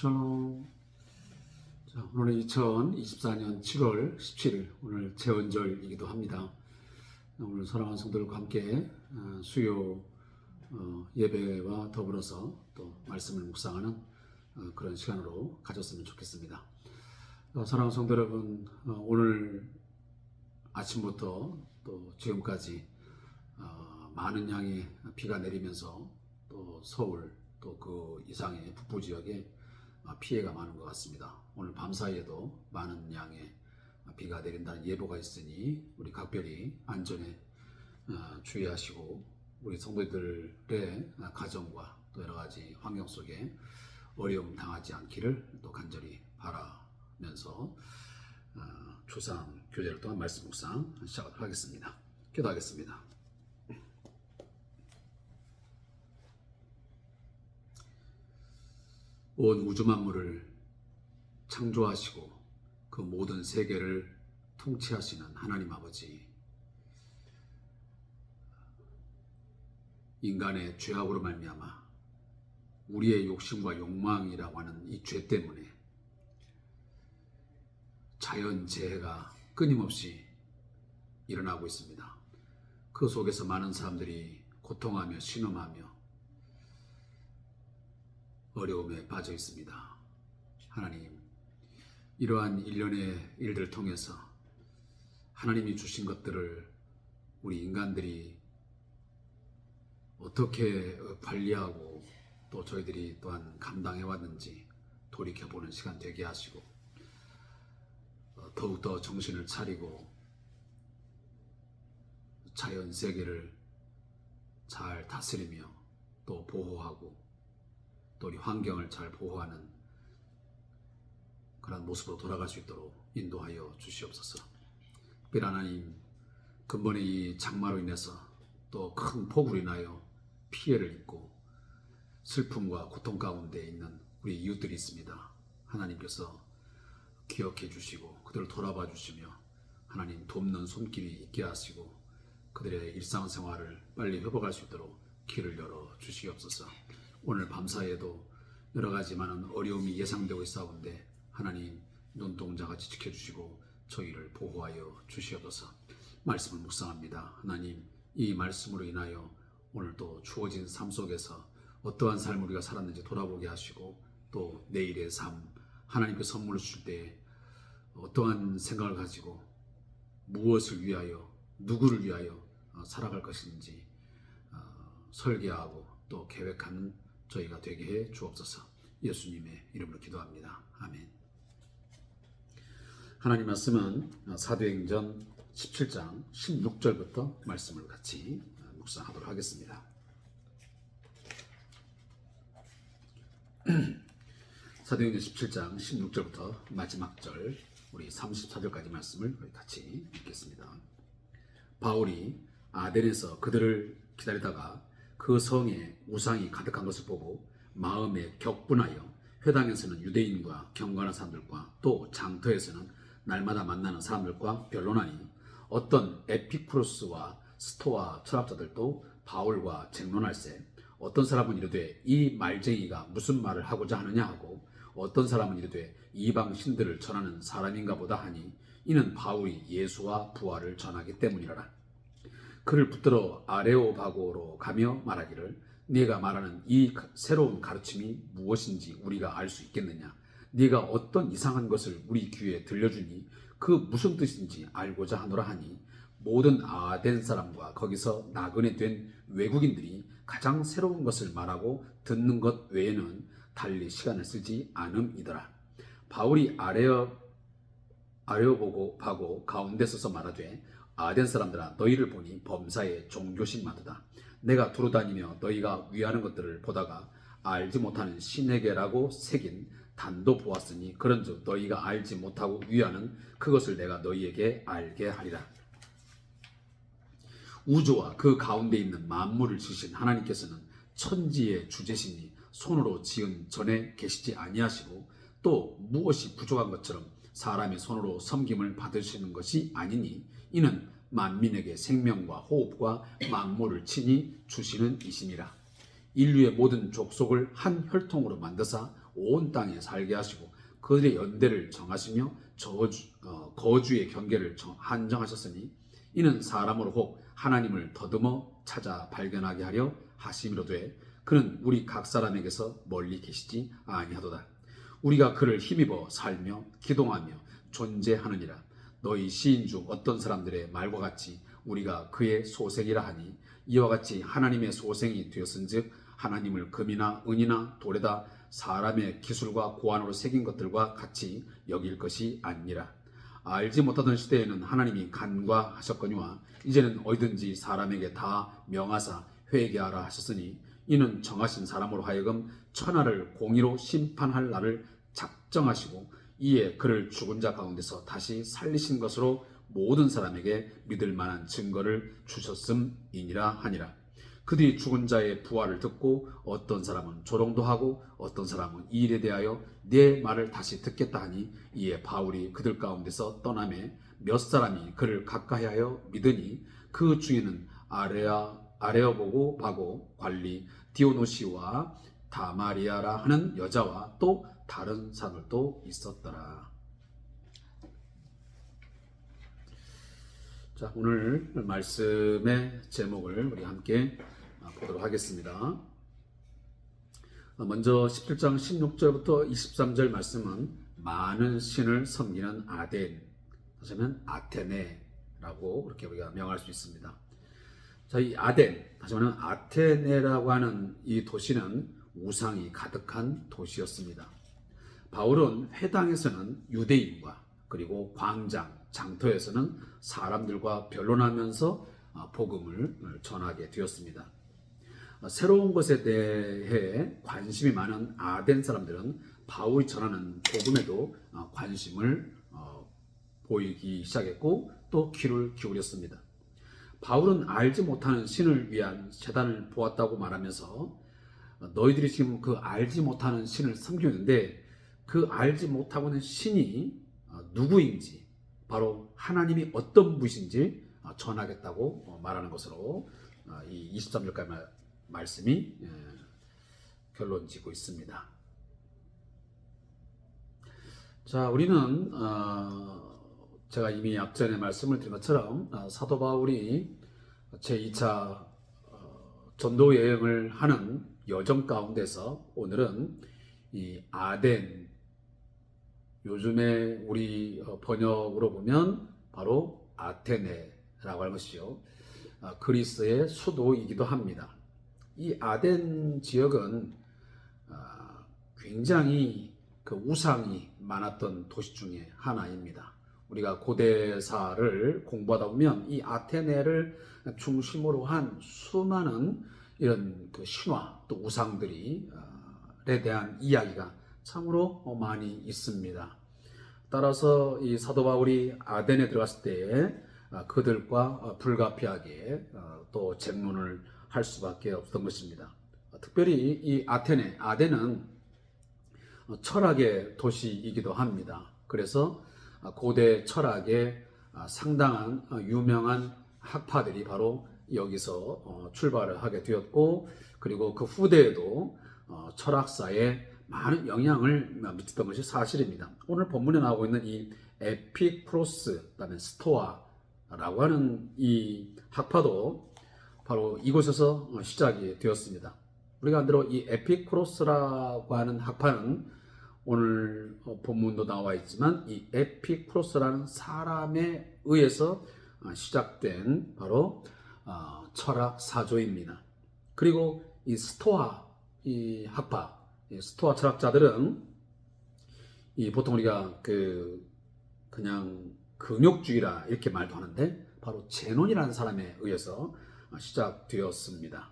샬롬. 자, 오늘 2024년 7월 17일 오늘 제헌절이기도 합니다. 오늘 사랑하는 성도들과 함께 수요 예배와 더불어서 또 말씀을 묵상하는 그런 시간으로 가졌으면 좋겠습니다. 사랑하는 성도 여러분, 오늘 아침부터 또 지금까지 많은 양의 비가 내리면서 또 서울 또 그 이상의 북부 지역에 피해가 많은 것 같습니다. 오늘 밤사이에도 많은 양의 비가 내린다는 예보가 있으니 우리 각별히 안전에 주의하시고 우리 성도들의 가정과 또 여러 가지 환경 속에 어려움 당하지 않기를 또 간절히 바라면서 주상 교제를 통한 말씀 묵상 시작하도록 하겠습니다. 기도하겠습니다. 온 우주 만물을 창조하시고 그 모든 세계를 통치하시는 하나님 아버지, 인간의 죄악으로 말미암아 우리의 욕심과 욕망이라고 하는 이 죄 때문에 자연재해가 끊임없이 일어나고 있습니다. 그 속에서 많은 사람들이 고통하며 신음하며 어려움에 빠져 있습니다. 하나님, 이러한 일련의 일들을 통해서 하나님이 주신 것들을 우리 인간들이 어떻게 관리하고 또 저희들이 또한 감당해 왔는지 돌이켜보는 시간 되게 하시고 더욱더 정신을 차리고 자연 세계를 잘 다스리며 또 보호하고 또 우리 환경을 잘 보호하는 그런 모습으로 돌아갈 수 있도록 인도하여 주시옵소서. 특별히 하나님, 근본의 이 장마로 인해서 또 큰 폭우로 인하여 피해를 입고 슬픔과 고통 가운데 있는 우리 이웃들이 있습니다. 하나님께서 기억해 주시고 그들을 돌아봐 주시며 하나님 돕는 손길이 있게 하시고 그들의 일상생활을 빨리 회복할 수 있도록 길을 열어 주시옵소서. 오늘 밤사이에도 여러 가지 많은 어려움이 예상되고 있사온데 하나님 눈동자같이 지켜주시고 저희를 보호하여 주시옵소서. 말씀을 묵상합니다. 하나님, 이 말씀으로 인하여 오늘도 주어진 삶 속에서 어떠한 삶을 우리가 살았는지 돌아보게 하시고 또 내일의 삶, 하나님께 선물을 주실 때 어떠한 생각을 가지고 무엇을 위하여 누구를 위하여 살아갈 것인지 설계하고 또 계획하는 저희가 되게 해 주옵소서. 예수님의 이름으로 기도합니다. 아멘. 하나님 말씀은 사도행전 17장 16절부터 말씀을 같이 묵상하도록 하겠습니다. 사도행전 17장 16절부터 마지막 절 우리 34절까지 말씀을 같이 읽겠습니다. 바울이 아덴에서 그들을 기다리다가 그 성에 우상이 가득한 것을 보고 마음에 격분하여 회당에서는 유대인과 경건한 사람들과 또 장터에서는 날마다 만나는 사람들과 변론하니 어떤 에피쿠로스와 스토아 철학자들도 바울과 쟁론할세 어떤 사람은 이르되 이 말쟁이가 무슨 말을 하고자 하느냐 하고 어떤 사람은 이르되 이방 신들을 전하는 사람인가 보다 하니 이는 바울이 예수와 부활을 전하기 때문이라라. 그를 붙들어 아레오바고로 가며 말하기를 네가 말하는 이 새로운 가르침이 무엇인지 우리가 알 수 있겠느냐. 네가 어떤 이상한 것을 우리 귀에 들려주니 그 무슨 뜻인지 알고자 하노라 하니 모든 아덴 사람과 거기서 나그네 된 외국인들이 가장 새로운 것을 말하고 듣는 것 외에는 달리 시간을 쓰지 않음이더라. 바울이 아레오바고 가운데 서서 말하되 아덴 사람들아, 너희를 보니 범사에 종교심 많도다. 내가 두루다니며 너희가 위하는 것들을 보다가 알지 못하는 신에게라고 새긴 단도 보았으니 그런즉 너희가 알지 못하고 위하는 그것을 내가 너희에게 알게 하리라. 우주와 그 가운데 있는 만물을 지으신 하나님께서는 천지의 주제시니 손으로 지은 전에 계시지 아니하시고 또 무엇이 부족한 것처럼 사람의 손으로 섬김을 받으시는 것이 아니니 이는 만민에게 생명과 호흡과 만물을 친히 주시는 이심이라. 인류의 모든 족속을 한 혈통으로 만드사 온 땅에 살게 하시고 그들의 연대를 정하시며 거주의 경계를 한정하셨으니 이는 사람으로 혹 하나님을 더듬어 찾아 발견하게 하려 하심이로되 그는 우리 각 사람에게서 멀리 계시지 아니하도다. 우리가 그를 힘입어 살며 기동하며 존재하느니라. 너희 시인 중 어떤 사람들의 말과 같이 우리가 그의 소생이라 하니 이와 같이 하나님의 소생이 되었은즉 하나님을 금이나 은이나 돌에다 사람의 기술과 고안으로 새긴 것들과 같이 여길 것이 아니니라. 알지 못하던 시대에는 하나님이 간과하셨거니와 이제는 어디든지 사람에게 다 명하사 회개하라 하셨으니 이는 정하신 사람으로 하여금 천하를 공의로 심판할 날을 작정하시고 이에 그를 죽은 자 가운데서 다시 살리신 것으로 모든 사람에게 믿을 만한 증거를 주셨음이니라 하니라. 그 뒤 죽은 자의 부활을 듣고 어떤 사람은 조롱도 하고 어떤 사람은 이 일에 대하여 내 말을 다시 듣겠다 하니 이에 바울이 그들 가운데서 떠나매 몇 사람이 그를 가까이하여 믿으니 그 중에는 아레오보고 바고 관리 디오노시와 다마리아라 하는 여자와 또 다른 사람들도 있었더라. 자, 오늘 말씀의 제목을 우리 함께 보도록 하겠습니다. 먼저 17장 16절부터 23절 말씀은 많은 신을 섬기는 아덴, 다시 하면 아테네라고 그렇게 우리가 명할 수 있습니다. 자, 이 아덴, 다시 말하면 아테네라고 하는 이 도시는 우상이 가득한 도시였습니다. 바울은 회당에서는 유대인과 그리고 광장, 장터에서는 사람들과 변론하면서 복음을 전하게 되었습니다. 새로운 것에 대해 관심이 많은 아덴 사람들은 바울이 전하는 복음에도 관심을 보이기 시작했고 또 귀를 기울였습니다. 바울은 알지 못하는 신을 위한 제단을 보았다고 말하면서 너희들이 지금 그 알지 못하는 신을 섬기고 있는데 그 알지 못하고 있는 신이 누구인지 바로 하나님이 어떤 분이신지 전하겠다고 말하는 것으로 이 23절까지 말씀이 결론 짓고 있습니다. 자, 우리는 제가 이미 앞전에 말씀을 드린 것처럼 사도 바울이 제2차 전도 여행을 하는 여정 가운데서 오늘은 이 아덴, 요즘에 우리 번역으로 보면 바로 아테네라고 하는 것이죠. 그리스의 수도이기도 합니다. 이 아덴 지역은 굉장히 그 우상이 많았던 도시 중에 하나입니다. 우리가 고대사를 공부하다 보면 이 아테네를 중심으로 한 수많은 이런 그 신화 또 우상들에 대한 이야기가 참으로 많이 있습니다. 따라서 이 사도 바울이 아덴에 들어갔을 때 그들과 불가피하게 또 쟁론을 할 수밖에 없던 것입니다. 특별히 이 아덴은 철학의 도시이기도 합니다. 그래서 고대 철학의 상당한 유명한 학파들이 바로 여기서 출발을 하게 되었고 그리고 그 후대에도 철학사에 많은 영향을 미쳤던 것이 사실입니다. 오늘 본문에 나오고 있는 이 에피쿠로스, 그다음에 스토아라고 하는 이 학파도 바로 이곳에서 시작이 되었습니다. 우리가 안대로 이 에피쿠로스라고 하는 학파는 오늘 본문도 나와 있지만 이 에피쿠로스라는 사람에 의해서 시작된 바로 철학 사조입니다. 그리고 이 스토아 이 학파, 스토아 철학자들은 이 보통 우리가 그냥 근욕주의라 이렇게 말도 하는데 바로 제논이라는 사람에 의해서 시작되었습니다.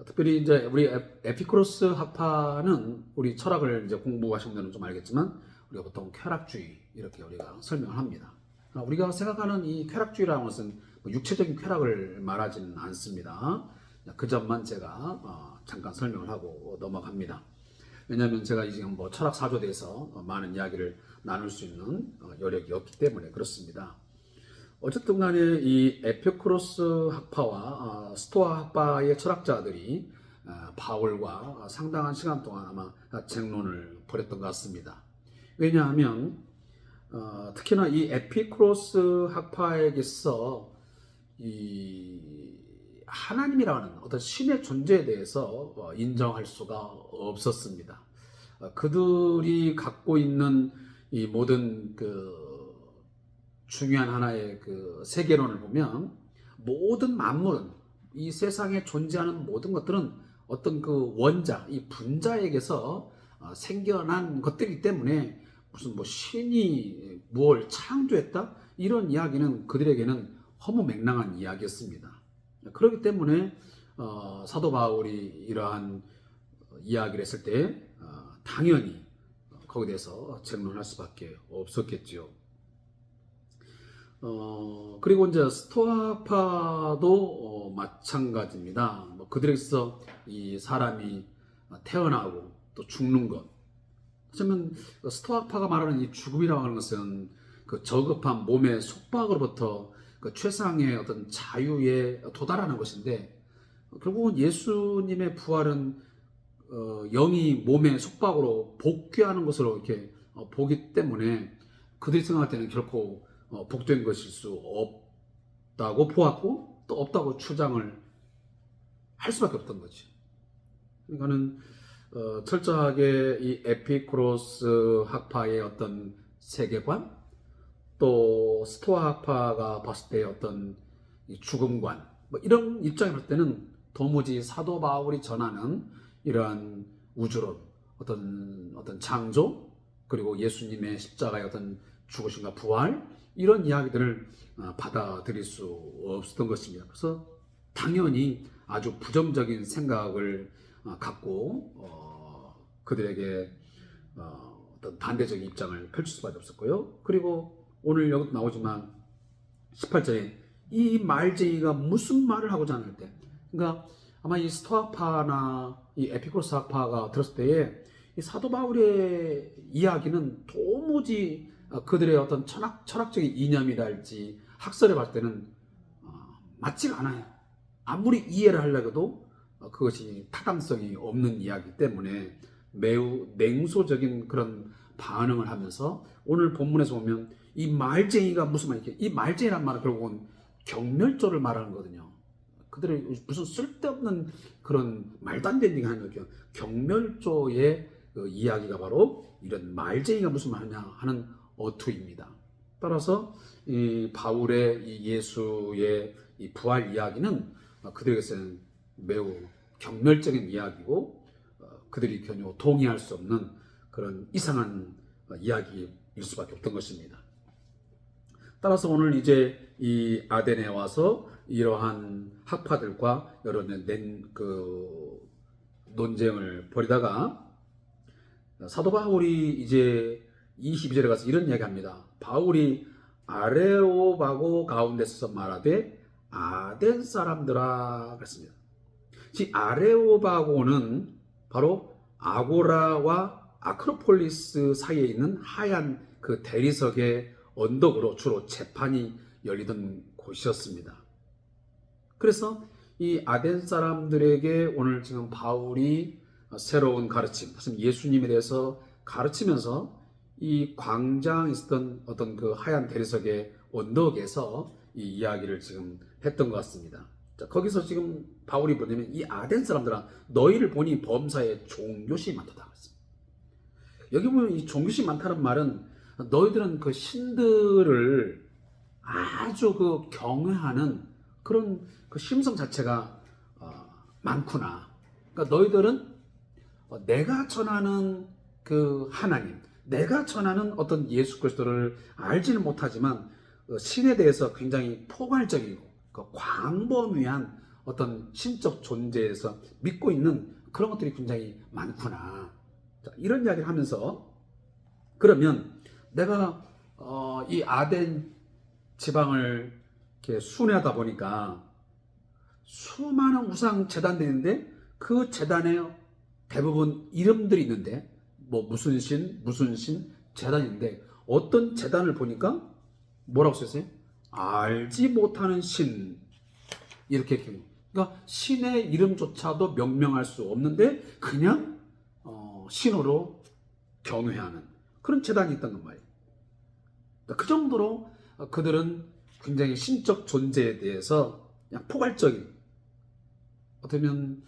특별히 이제 우리 에피쿠로스 학파는 우리 철학을 이제 공부하신 분들은 좀 알겠지만 우리가 보통 쾌락주의 이렇게 우리가 설명을 합니다. 우리가 생각하는 이 쾌락주의라는 것은 육체적인 쾌락을 말하지는 않습니다. 그 점만 제가 잠깐 설명을 하고 넘어갑니다. 왜냐하면 제가 이제 뭐 철학 사조에 대해서 많은 이야기를 나눌 수 있는 여력이 없기 때문에 그렇습니다. 어쨌든 간에 이 에피쿠로스 학파와 스토아 학파의 철학자들이 바울과 상당한 시간 동안 아마 쟁론을 벌였던 것 같습니다. 왜냐하면 특히나 이 에피쿠로스 학파에게서 이 하나님이라는 어떤 신의 존재에 대해서 인정할 수가 없었습니다. 그들이 갖고 있는 이 모든 그 중요한 하나의 그 세계론을 보면 모든 만물은 이 세상에 존재하는 모든 것들은 어떤 그 원자, 이 분자에게서 생겨난 것들이기 때문에 무슨 뭐 신이 무엇을 창조했다? 이런 이야기는 그들에게는 허무맹랑한 이야기였습니다. 그렇기 때문에 사도 바울이 이러한 이야기를 했을 때 당연히 거기에 대해서 쟁론할 수밖에 없었겠지요. 그리고 이제 스토아파도 마찬가지입니다. 뭐 그들에게서 이 사람이 태어나고 또 죽는 것. 하지만 스토아파가 말하는 이 죽음이라고 하는 것은 그 저급한 몸의 속박으로부터 그 최상의 어떤 자유에 도달하는 것인데, 결국은 예수님의 부활은 영이 몸의 속박으로 복귀하는 것으로 이렇게 보기 때문에 그들이 생각할 때는 결코 복된 것일 수 없다고 보았고 또 없다고 주장을 할 수밖에 없던 거지. 그러니까는 철저하게 이 에피쿠로스 학파의 어떤 세계관, 또 스토아 학파가 봤을 때의 어떤 죽음관, 뭐 이런 입장에 볼 때는 도무지 사도 바울이 전하는 이러한 우주론, 어떤 창조, 그리고 예수님의 십자가의 어떤 죽으심과 부활, 이런 이야기들을 받아들일 수 없었던 것입니다. 그래서 당연히 아주 부정적인 생각을 갖고 그들에게 어떤 반대적인 입장을 펼칠 수밖에 없었고요. 그리고 오늘 여기도 나오지만 18절에 이 말쟁이가 무슨 말을 하고자 하는 때, 그러니까 아마 이 스토아파나 이 에피쿠로스 학파가 들었을 때에 이 사도 바울의 이야기는 도무지 그들의 어떤 철학적인 이념이랄지 학설에 봤을 때는 맞지가 않아요. 아무리 이해를 하려고도 그것이 타당성이 없는 이야기 때문에 매우 냉소적인 그런 반응을 하면서 오늘 본문에서 보면 이 말쟁이가 무슨 말이야? 이 말쟁이란 말은 결국은 경멸조를 말하는 거거든요. 그들이 무슨 쓸데없는 그런 말도 안 되는 얘기 하는 거죠. 경멸조의 그 이야기가 바로 이런 말쟁이가 무슨 말이냐 하는 어투입니다. 따라서 이 바울의 이 예수의 이 부활 이야기는 그들에게서는 매우 경멸적인 이야기고 그들이 전혀 동의할 수 없는 그런 이상한 이야기일 수밖에 없던 것입니다. 따라서 오늘 이제 이 아덴에 와서 이러한 학파들과 여러 그 논쟁을 벌이다가 사도 바울이 이제 22절에 가서 이런 이야기합니다. 바울이 아레오바고 가운데서 말하되 아덴 사람들아 그랬습니다. 즉 아레오바고는 바로 아고라와 아크로폴리스 사이에 있는 하얀 그 대리석의 언덕으로 주로 재판이 열리던 곳이었습니다. 그래서 이 아덴 사람들에게 오늘 지금 바울이 새로운 가르침, 예수님에 대해서 가르치면서 이 광장에 있었던 어떤 그 하얀 대리석의 언덕에서 이 이야기를 지금 했던 것 같습니다. 자, 거기서 지금 바울이 뭐냐면 이 아덴 사람들아 너희를 보니 범사에 종교심이 많다. 여기 보면 이 종교심이 많다는 말은 너희들은 그 신들을 아주 그 경외하는 그런 그 심성 자체가 많구나. 그러니까 너희들은 내가 전하는 그 하나님, 내가 전하는 어떤 예수 그리스도를 알지는 못하지만 신에 대해서 굉장히 포괄적이고 광범위한 어떤 신적 존재에서 믿고 있는 그런 것들이 굉장히 많구나. 자, 이런 이야기를 하면서 그러면 내가 이 아덴 지방을 이렇게 순회하다 보니까 수많은 우상 제단들이 있는데 그 제단에 대부분 이름들이 있는데 뭐 무슨 신 제단인데 어떤 제단을 보니까 뭐라고 써있어요? 알지 못하는 신 이렇게 그러니까 신의 이름조차도 명명할 수 없는데 그냥 신으로 경외하는 그런 재단이 있다는 말이에요. 그러니까 그 정도로 그들은 굉장히 신적 존재에 대해서 그냥 포괄적인 어쩌면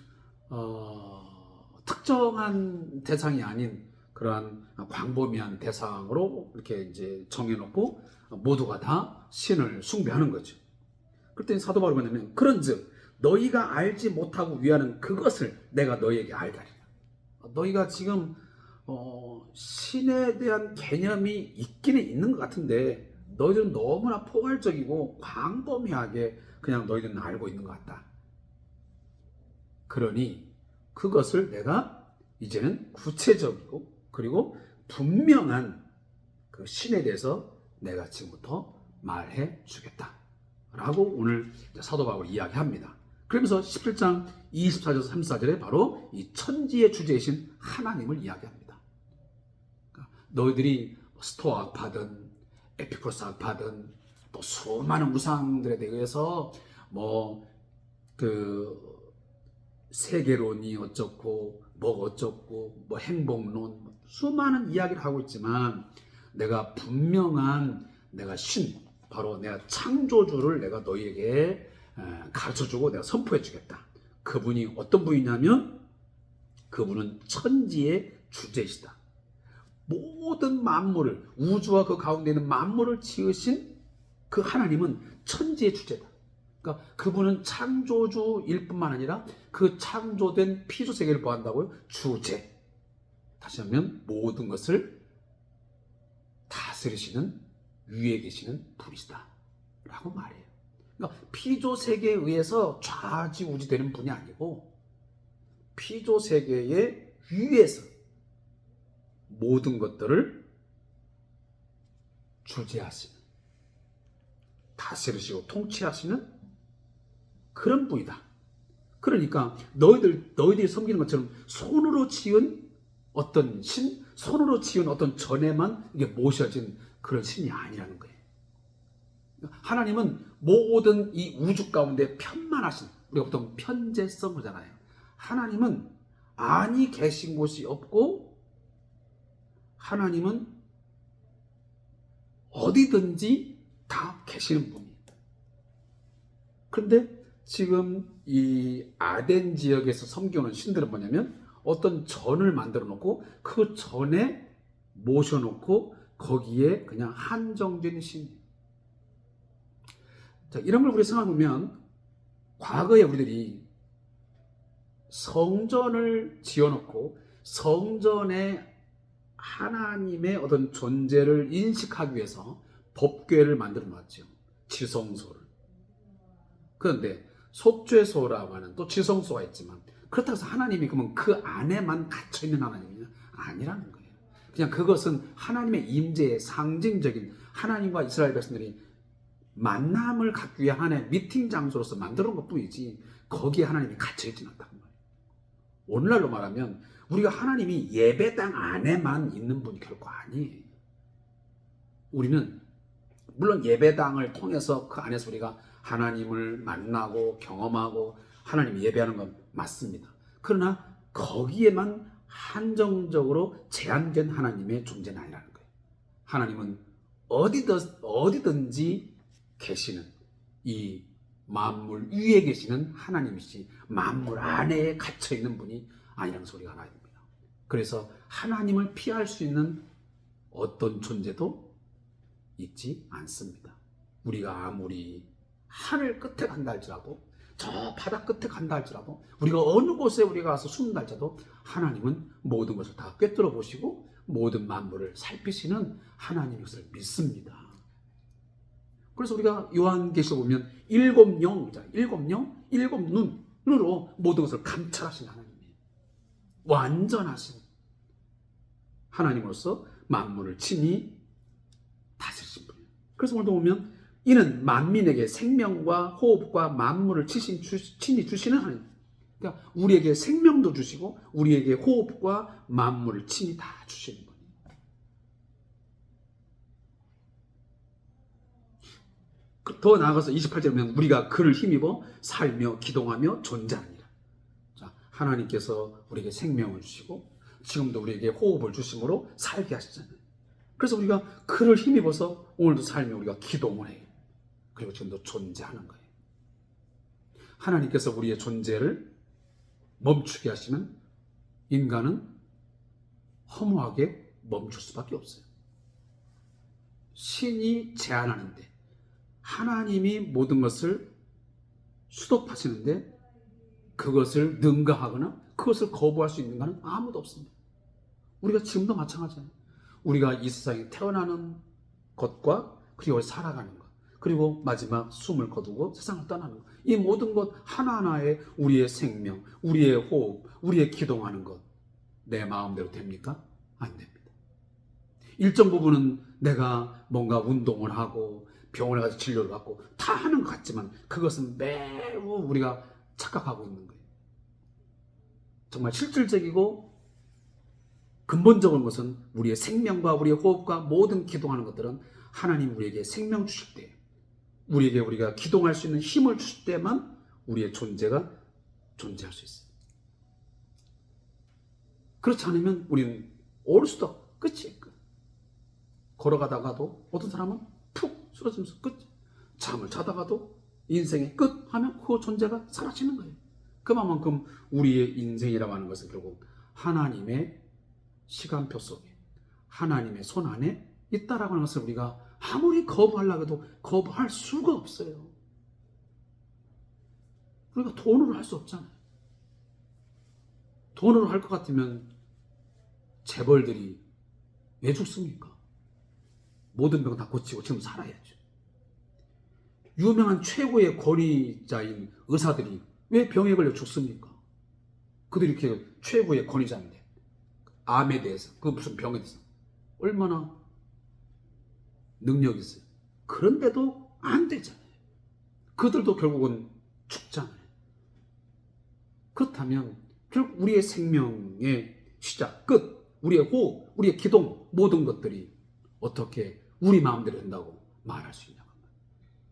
특정한 대상이 아닌 그러한 광범위한 대상으로 이렇게 이제 정해놓고 모두가 다 신을 숭배하는 거죠. 그랬더니 사도 바울이 뭐냐면 그런즉 너희가 알지 못하고 위하는 그것을 내가 너희에게 알게 하리라. 너희가 지금 신에 대한 개념이 있기는 있는 것 같은데 너희들은 너무나 포괄적이고 광범위하게 그냥 너희들은 알고 있는 것 같다. 그러니 그것을 내가 이제는 구체적이고 그리고 분명한 그 신에 대해서 내가 지금부터 말해 주겠다 라고 오늘 사도 바울이 이야기합니다. 그러면서 17장 24절에서 34절에 바로 이 천지의 주제이신 하나님을 이야기합니다. 그러니까 너희들이 스토아 학파든 에피쿠로스 학파든 또 수많은 우상들에 대해서 그 세계론이 어쩌고 뭐 어쩌고 뭐 행복론 수많은 이야기를 하고 있지만 내가 분명한 내가 신 바로 내가 창조주를 내가 너희에게 가르쳐주고 내가 선포해 주겠다. 그분이 어떤 분이냐면 그분은 천지의 주제이시다. 모든 만물을 우주와 그 가운데 있는 만물을 지으신 그 하나님은 천지의 주제다. 그러니까 그분은 창조주일 뿐만 아니라 그 창조된 피조 세계를 보한다고요. 주제. 다시 하면 모든 것을 다스리시는 위에 계시는 분이시다 라고 말해요. 그러니까 피조 세계에 의해서 좌지우지되는 분이 아니고 피조 세계의 위에서 모든 것들을 주재하시는 다스리시고 통치하시는 그런 분이다. 그러니까 너희들이 섬기는 것처럼 손으로 지은 어떤 신, 손으로 지은 어떤 전에만 이게 모셔진 그런 신이 아니라는 거예요. 하나님은 모든 이 우주 가운데 편만하신, 우리가 보통 편재성 그러잖아요. 하나님은 아니 계신 곳이 없고 하나님은 어디든지 다 계시는 분이에요. 그런데 지금 이 아덴 지역에서 섬기는 신들은 뭐냐면 어떤 전을 만들어 놓고 그 전에 모셔놓고 거기에 그냥 한정된 신이에요. 자, 이런 걸 우리 생각해보면 과거에 우리들이 성전을 지어놓고 성전에 하나님의 어떤 존재를 인식하기 위해서 법궤를 만들어 놨죠. 지성소를. 그런데 속죄소라고 하는 또 지성소가 있지만 그렇다고 해서 하나님이 그러면 그 안에만 갇혀있는 하나님이냐? 아니라는 거예요. 그냥 그것은 하나님의 임재의 상징적인 하나님과 이스라엘 백성들이 만남을 갖기 위한 하나의 미팅 장소로서 만들어 놓은 것뿐이지 거기에 하나님이 갇혀있지 않다는 거예요. 오늘날로 말하면 우리가 하나님이 예배당 안에만 있는 분이 결코 아니에요. 우리는 물론 예배당을 통해서 그 안에서 우리가 하나님을 만나고 경험하고 하나님 예배하는 건 맞습니다. 그러나 거기에만 한정적으로 제한된 하나님의 존재는 아니라는 거예요. 하나님은 어디든지 계시는 이 만물 위에 계시는 하나님이시 만물 안에 갇혀 있는 분이 아니라는 소리가 나야 됩니다. 그래서 하나님을 피할 수 있는 어떤 존재도 있지 않습니다. 우리가 아무리 하늘 끝에 간다 할지라도 저 바다 끝에 간다 할지라도 우리가 어느 곳에 우리가 가서 숨는다 할지라도 하나님은 모든 것을 다 꿰뚫어 보시고 모든 만물을 살피시는 하나님의 것을 믿습니다. 그래서 우리가 요한계시록 보면 일곱 영, 일곱 눈으로 모든 것을 감찰하신 하나님이에요. 완전하신 하나님으로서 만물을 친히 다스리신 분이에요. 그래서 오늘도 보면 이는 만민에게 생명과 호흡과 만물을 친히 주시는 하나님. 그러니까 우리에게 생명도 주시고 우리에게 호흡과 만물을 친히 다 주시는 거예요. 더 나아가서 28절에 보면 우리가 그를 힘입어 살며 기동하며 존재하니라. 자, 하나님께서 우리에게 생명을 주시고 지금도 우리에게 호흡을 주심으로 살게 하시잖아요. 그래서 우리가 그를 힘입어서 오늘도 살며 우리가 기동을 해요. 그리고 지금도 존재하는 거예요. 하나님께서 우리의 존재를 멈추게 하시면 인간은 허무하게 멈출 수밖에 없어요. 신이 제한하는데 하나님이 모든 것을 수독하시는데 그것을 능가하거나 그것을 거부할 수 있는 것은 아무도 없습니다. 우리가 지금도 마찬가지예요. 우리가 이 세상에 태어나는 것과 그리고 살아가는 것, 그리고 마지막 숨을 거두고 세상을 떠나는 것, 이 모든 것 하나하나에 우리의 생명, 우리의 호흡, 우리의 기동하는 것 내 마음대로 됩니까? 안 됩니다. 일정 부분은 내가 뭔가 운동을 하고 병원에 가서 진료를 받고 다 하는 것 같지만 그것은 매우 우리가 착각하고 있는 거예요. 정말 실질적이고 근본적인 것은 우리의 생명과 우리의 호흡과 모든 기동하는 것들은 하나님 우리에게 생명 주실 때, 우리에게 우리가 기동할 수 있는 힘을 주실 때만 우리의 존재가 존재할 수 있어요. 그렇지 않으면 우리는 올 수도 없고 끝이에요. 끝. 걸어가다가도 어떤 사람은 푹 쓰러지면서 끝. 잠을 자다가도 인생의 끝 하면 그 존재가 사라지는 거예요. 그만큼 우리의 인생이라고 하는 것은 결국 하나님의 시간표 속에 하나님의 손 안에 있다라고 하는 것을 우리가 아무리 거부하려고 해도 거부할 수가 없어요. 우리가 돈으로 할 수 없잖아요. 돈으로 할 것 같으면 재벌들이 왜 죽습니까? 모든 병 다 고치고 지금 살아야죠. 유명한 최고의 권위자인 의사들이 왜 병에 걸려 죽습니까? 그들이 이렇게 최고의 권위자인데 암에 대해서, 그 무슨 병에 대해서 얼마나 능력이 있어요. 그런데도 안 되잖아요. 그들도 결국은 죽잖아요. 그렇다면 결국 우리의 생명의 시작, 끝, 우리의 호흡, 우리의 기동, 모든 것들이 어떻게 우리 마음대로 된다고 말할 수 있냐고.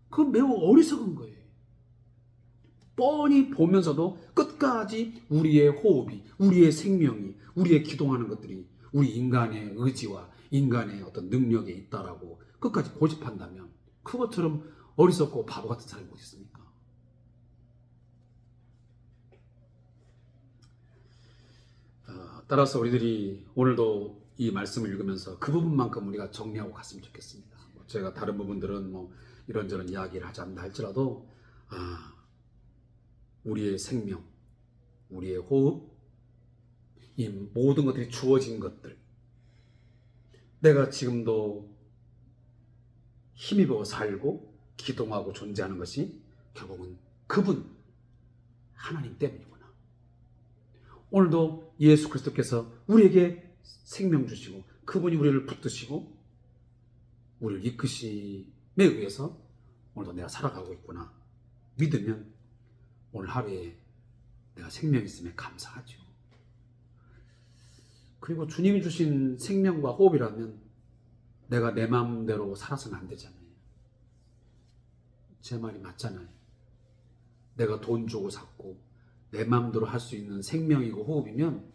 그건 매우 어리석은 거예요. 뻔히 보면서도 끝까지 우리의 호흡이, 우리의 생명이, 우리의 기동하는 것들이 우리 인간의 의지와 인간의 어떤 능력에 있다라고 끝까지 고집한다면 그것처럼 어리석고 바보 같은 사람이 어디 있습니까? 따라서 우리들이 오늘도 이 말씀을 읽으면서 그 부분만큼 우리가 정리하고 갔으면 좋겠습니다. 제가 다른 부분들은 이런저런 이야기를 하지 않는다 할지라도 우리의 생명, 우리의 호흡, 이 모든 것들이 주어진 것들, 내가 지금도 힘입어 살고 기동하고 존재하는 것이 결국은 그분 하나님 때문이구나. 오늘도 예수 그리스도께서 우리에게 생명 주시고 그분이 우리를 붙드시고 우리를 이끄심에 의해서 오늘도 내가 살아가고 있구나 믿으면 오늘 하루에 내가 생명이 있음에 감사하죠. 그리고 주님이 주신 생명과 호흡이라면 내가 내 마음대로 살아서는 안 되잖아요. 제 말이 맞잖아요. 내가 돈 주고 샀고 내 마음대로 할 수 있는 생명이고 호흡이면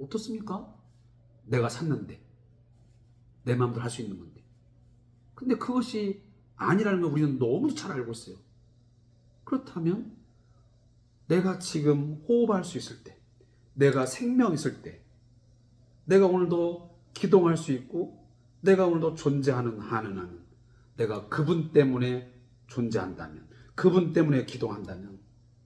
어떻습니까? 내가 샀는데 내 마음대로 할 수 있는 건데. 근데 그것이 아니라는 걸 우리는 너무 잘 알고 있어요. 그렇다면 내가 지금 호흡할 수 있을 때, 내가 생명 있을 때, 내가 오늘도 기동할 수 있고 내가 오늘도 존재하는 한은 내가 그분 때문에 존재한다면, 그분 때문에 기동한다면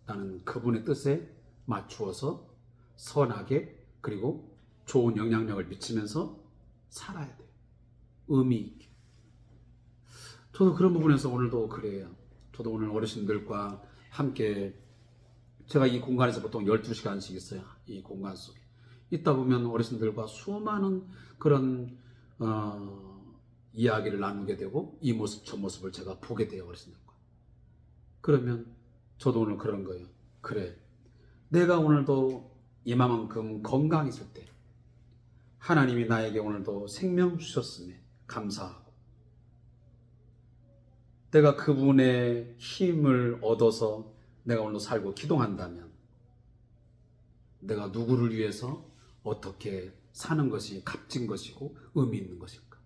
나는 그분의 뜻에 맞추어서 선하게 그리고 좋은 영향력을 미치면서 살아야 돼요. 의미 있게. 저도 그런 부분에서 오늘도 그래요. 저도 오늘 어르신들과 함께 제가 이 공간에서 보통 12시간씩 있어요. 이 공간 속에. 있다 보면 어르신들과 수많은 그런 이야기를 나누게 되고 이 모습 저 모습을 제가 보게 돼요. 어르신들과. 그러면 저도 오늘 그런 거예요. 그래, 내가 오늘도 이만큼 건강했을 때 하나님이 나에게 오늘도 생명 주셨음에 감사하고 내가 그분의 힘을 얻어서 내가 오늘 살고 기도한다면 내가 누구를 위해서 어떻게 사는 것이 값진 것이고 의미 있는 것일까?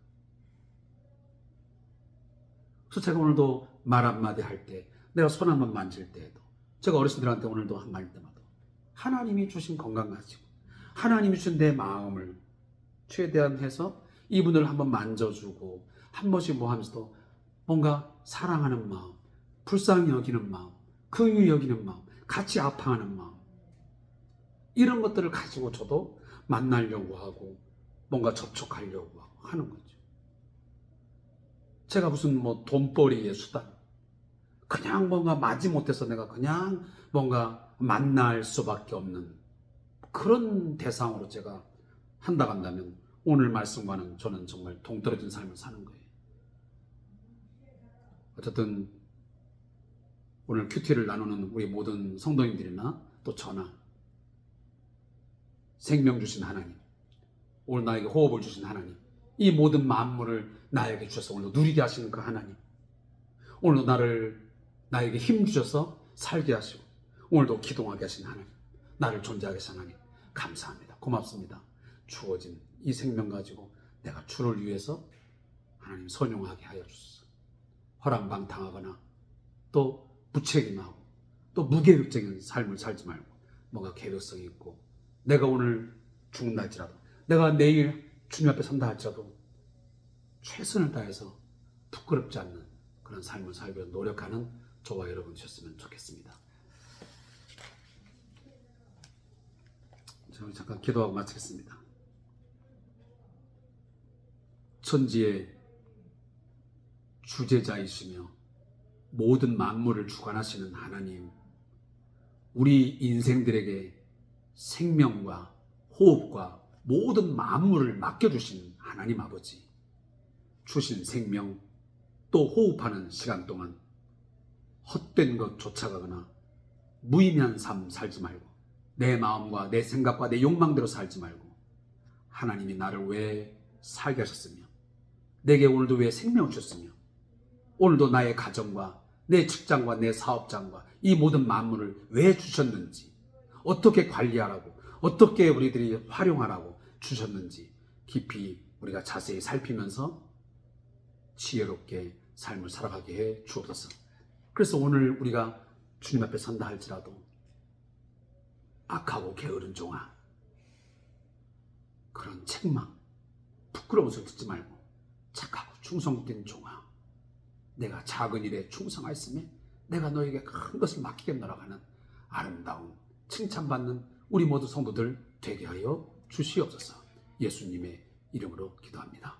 그래서 제가 오늘도 말 한마디 할 때, 내가 손 한번 만질 때에도, 제가 어르신들한테 오늘도 한 말 때마다 하나님이 주신 건강 가지고 하나님이 주신 내 마음을 최대한 해서 이분을 한번 만져주고 한 번씩 뭐 하면서도 뭔가 사랑하는 마음, 불쌍히 여기는 마음, 긍휼히 여기는 마음, 같이 아파하는 마음, 이런 것들을 가지고 저도 만나려고 하고 뭔가 접촉하려고 하고 하는 거죠. 제가 무슨 뭐 돈벌이의 수단, 그냥 뭔가 마지못해서 내가 그냥 뭔가 만날 수밖에 없는 그런 대상으로 제가 한다고 한다면 오늘 말씀과는 저는 정말 동떨어진 삶을 사는 거예요. 어쨌든 오늘 큐티를 나누는 우리 모든 성도님들이나 또 저나 생명 주신 하나님, 오늘 나에게 호흡을 주신 하나님, 이 모든 만물을 나에게 주셔서 오늘도 누리게 하시는 그 하나님, 오늘도 나에게 힘 주셔서 살게 하시고 오늘도 기동하게 하신 하나님, 나를 존재하게 하신 하나님 감사합니다. 고맙습니다. 주어진 이 생명 가지고 내가 주를 위해서 하나님 선용하게 하여 주소서. 허랑방탕하거나 또 무책임하고 또 무계획적인 삶을 살지 말고 뭔가 계획성이 있고, 내가 오늘 죽는다 할지라도, 내가 내일 주님 앞에 선다 할지라도 최선을 다해서 부끄럽지 않는 그런 삶을 살기 위해 노력하는 저와 여러분 되셨으면 좋겠습니다. 자, 잠깐 기도하고 마치겠습니다. 천지의 주재자이시며 모든 만물을 주관하시는 하나님, 우리 인생들에게 생명과 호흡과 모든 만물을 맡겨주신 하나님 아버지, 주신 생명 또 호흡하는 시간 동안 헛된 것 쫓아가거나 무의미한 삶 살지 말고 내 마음과 내 생각과 내 욕망대로 살지 말고 하나님이 나를 왜 살게 하셨으며 내게 오늘도 왜 생명을 주셨으며 오늘도 나의 가정과 내 직장과 내 사업장과 이 모든 만물을 왜 주셨는지, 어떻게 관리하라고, 어떻게 우리들이 활용하라고 주셨는지 깊이 우리가 자세히 살피면서 지혜롭게 삶을 살아가게 해 주옵소서. 그래서 오늘 우리가 주님 앞에 선다 할지라도 악하고 게으른 종아, 그런 책망, 부끄러운 소리 듣지 말고 착하고 충성된 종아, 내가 작은 일에 충성하였으며 내가 너에게 큰 것을 맡기겠노라 하는 아름다운 칭찬받는 우리 모두 성도들 되게 하여 주시옵소서. 예수님의 이름으로 기도합니다.